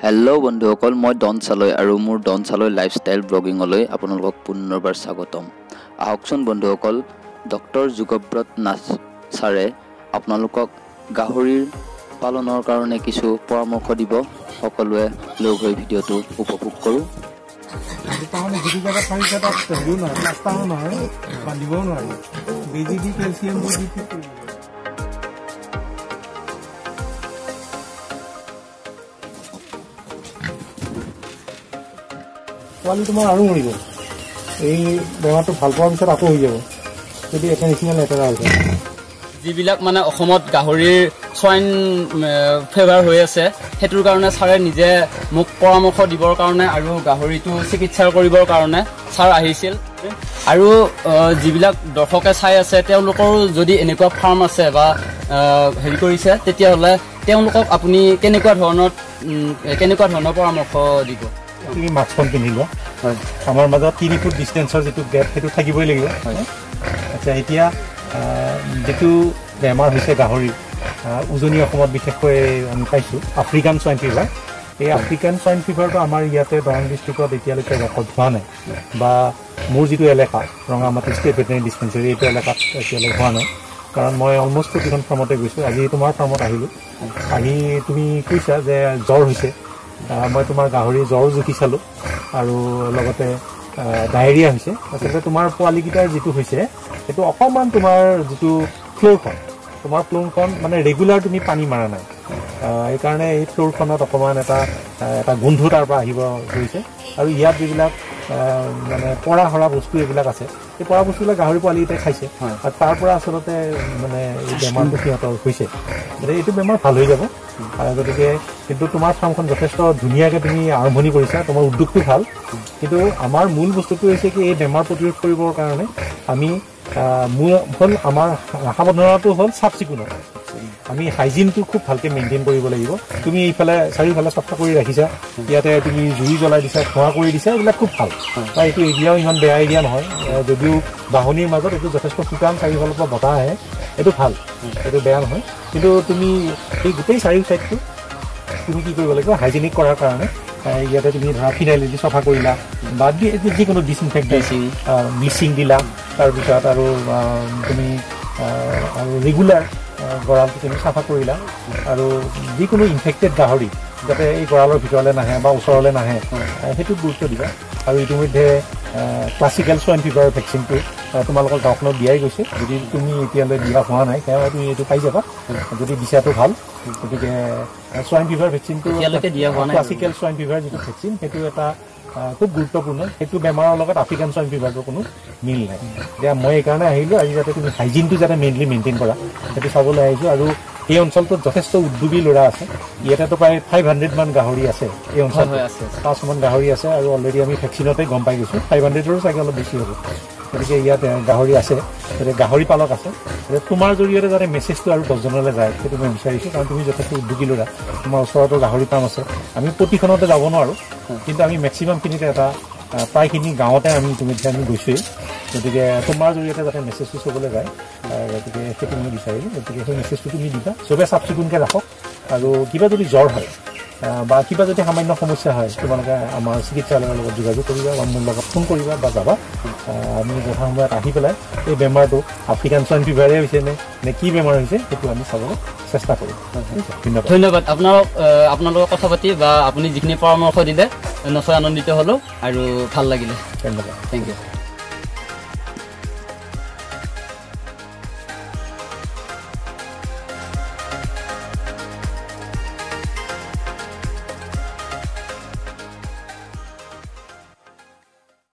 Hello' বন্ধুসকল, মই Don চালৈ আৰু মোৰ ডন চালৈ লাইফষ্টাইল ব্লগিঙলৈ আপোনালোকক পুনৰবাৰ স্বাগতম। আহকচোন বন্ধুসকল, ডক্টৰ যুগব্ৰত নাথ ছাৰে আপোনালোকক গাহৰিৰ পালনৰ কাৰণে কিছু পৰামৰ্শ দিব। সকলোৱে লগ হৈ ভিডিঅ'টো উপভোগ কৰোঁ। পোৱালি তোমাৰ আৰু মৰিব। এই বেমাৰটো ভাল পোৱাৰ পিছত আকৌ হৈ যাব যদি এটা নিচিনা লেতেৰা হৈ যায়। যিবিলাক মানে অসমত গাহৰিৰ সোৱাইন ফেভাৰ হৈ আছে, সেইটোৰ কাৰণে ছাৰে নিজে মোক পৰামৰ্শ দিবৰ কাৰণে আৰু গাহৰিটো চিকিৎসা কৰিবৰ কাৰণে ছাৰ আহিছিল। আৰু যিবিলাক দৰ্শকে চাই আছে তেওঁলোকৰো যদি এনেকুৱা ফাৰ্ম আছে বা হেৰি কৰিছে, তেতিয়াহ'লে তেওঁলোকক আপুনি কেনেকুৱা ধৰণৰ পৰামৰ্শ দিব? তুমি মাস্কখন পিন্ধি লোৱা। হয়, আমাৰ মাজত 3 ফুট ডিষ্টেঞ্চৰ যিটো গেপ সেইটো থাকিবই লাগিব। আচ্ছা, এতিয়া যিটো বেমাৰ হৈছে গাহৰি উজনি অসমত বিশেষকৈ আমি পাইছোঁ আফ্ৰিকান সোৱাইন ফিভাৰ। এই আফ্ৰিকান সোৱাইন ফিভাৰটো আমাৰ ইয়াতে দৰং ডিষ্ট্ৰিক্টত এতিয়ালৈকে ৰেকৰ্ড হোৱা নাই, বা মোৰ যিটো এলেকা ৰঙামাটি ষ্টেট ভেটেনেৰী ডিছপেঞ্চেৰী এইটো এলেকাত এতিয়ালৈকে হোৱা নাই। কাৰণ মই অলমষ্ট প্ৰতিখন ফাৰ্মতে গৈছোঁ। আজি তোমাৰ ফাৰ্মত আহিলোঁ। আহি তুমি কৈছা যে জ্বৰ হৈছে। মই তোমাৰ গাহৰি জ্বৰ জুখি চালোঁ আৰু লগতে ডায়েৰিয়া হৈছে। আচলতে তোমাৰ পোৱালিকেইটাৰ যিটো হৈছে সেইটো অকণমান তোমাৰ যিটো ফ্ল'ৰখন মানে ৰেগুলাৰ তুমি পানী মাৰা নাই। সেইকাৰণে এই ফ্ল'ৰখনত অকণমান এটা গোন্ধ তাৰ পৰা আহিব ধৰিছে। আৰু ইয়াত যিবিলাক মানে পৰা সৰা বস্তু এইবিলাক আছে, সেই পৰা বস্তুবিলাক গাহৰি পোৱালিকেইটাই খাইছে আৰু তাৰ পৰা আচলতে মানে এই বেমাৰটো সিহঁতৰ হৈছে। গতিকে এইটো বেমাৰ ভাল হৈ যাব। গতিকে কিন্তু তোমাৰ ফাৰ্মখন যথেষ্ট ধুনীয়াকৈ তুমি আৰম্ভণি কৰিছা, তোমাৰ উদ্যোগটো ভাল। কিন্তু আমাৰ মূল বস্তুটো হৈছে কি, এই বেমাৰ প্ৰতিৰোধ কৰিবৰ কাৰণে আমি মূল হ'ল আমাৰ সাৱধানতাটো হ'ল চাফ চিকুণত। আমি হাইজিনটো খুব ভালকৈ মেইনটেইন কৰিব লাগিব। তুমি এইফালে চাৰিওফালে চাফা কৰি ৰাখিছা, ইয়াতে তুমি জুই জ্বলাই দিছা, ধোঁৱা কৰি দিছা, এইবিলাক খুব ভাল। বা এইটো এৰিয়াও ইমান বেয়া এৰিয়া নহয়, যদিও বাহনিৰ মাজত এইটো যথেষ্ট শুকান, চাৰিওফালৰ পৰা বতাহ আহে, এইটো ভাল, এইটো বেয়া নহয়। কিন্তু তুমি এই গোটেই চাৰিও চাইডটো তুমি কি কৰিব লাগিব, হাইজেনিক কৰাৰ কাৰণে ইয়াতে তুমি ধৰা ফিনাইল দি চফা কৰিলা বা যিকোনো ডিছইনফেক্টেণ্ট ব্লিচিং দিলা। তাৰপিছত আৰু তুমি আৰু ৰেগুলাৰ গঁৰালটো তুমি চাফা কৰিলা। আৰু যিকোনো ইনফেক্টেড গাহৰি যাতে এই গঁৰালৰ ভিতৰলৈ নাহে বা ওচৰলৈ নাহে, সেইটোত গুৰুত্ব দিবা। আৰু ইতিমধ্যে ক্লাছিকেল সোৱাইন ফিভাৰ ভেকচিনটো তোমালোকৰ গাঁওখনত দিয়াই গৈছে। যদি তুমি এতিয়ালৈ দিয়া হোৱা নাই, সেয়া তুমি এইটো পাই যাবা যদি দিছাটো ভাল। গতিকে সোৱাইন ফিভাৰ ভেকচিনটো ক্লাছিকেল সোৱাইন ফিভাৰ যিটো ভেকচিন, সেইটো এটা খুব গুৰুত্বপূৰ্ণ। সেইটো বেমাৰৰ লগত আফ্ৰিকান সোৱাইন ফিভাৰটোৰ কোনো মিল নাই। এতিয়া মই এইকাৰণে আহিলোঁ, আজি যাতে তুমি হাইজিনটো যাতে মেইনলি মেইনটেইন কৰা, সেইটো চাবলৈ আহিছোঁ। আৰু এই অঞ্চলটোত যথেষ্ট উদ্যোগী ল'ৰা আছে। ইয়াতেতো প্ৰায় 500 মান গাহৰি আছে এই অঞ্চলত, 5 মান গাহৰি আছে। আৰু অলৰেডি আমি ভেকচিনতে গম পাই গৈছোঁ 500ৰো চাগে অলপ বেছি হ'ব। গতিকে ইয়াত গাহৰি আছে, গতিকে গাহৰি পালক আছে। তোমাৰ জৰিয়তে যাতে মেছেজটো আৰু 10জনলৈ যায়, সেইটো মই বিচাৰিছোঁ। কাৰণ তুমি যথেষ্ট উদ্যোগী ল'ৰা, তোমাৰ ওচৰতো গাহৰি ফাৰ্ম আছে। আমি প্ৰতিখনতে যাব নোৱাৰোঁ, কিন্তু আমি মেক্সিমামখিনিতে প্ৰায়খিনি গাঁৱতে আমি ইতিমধ্যে আমি গৈছোঁৱেই। গতিকে তোমাৰ জৰিয়তে যাতে মেছেজটো চবলৈ যায়, গতিকে সেইটো মই বিচাৰিলোঁ। গতিকে সেই মেছেজটো তুমি দিবা, চবে চাফ চিকুণকৈ ৰাখক। আৰু কিবা যদি জ্বৰ হয় বা কিবা যদি সামান্য সমস্যা হয়, তোমালোকে আমাৰ চিকিৎসালয়ৰ লগত যোগাযোগ কৰিবা বা মোৰ লগত ফোন কৰিবা বা যাবা। আমি যথাসময়ত আহি পেলাই এই বেমাৰটো আফ্ৰিকান সোৱাইন ফিভাৰে হৈছে নে কি বেমাৰ হৈছে, সেইটো আমি চাবলৈ চেষ্টা কৰিম। ধন্যবাদ আপোনালোকৰ কথা পাতি বা আপুনি যিখিনি পৰামৰ্শ দিলে, নথৈ আনন্দিত হ'লোঁ আৰু ভাল লাগিলে। ধন্যবাদ, থেংক ইউ।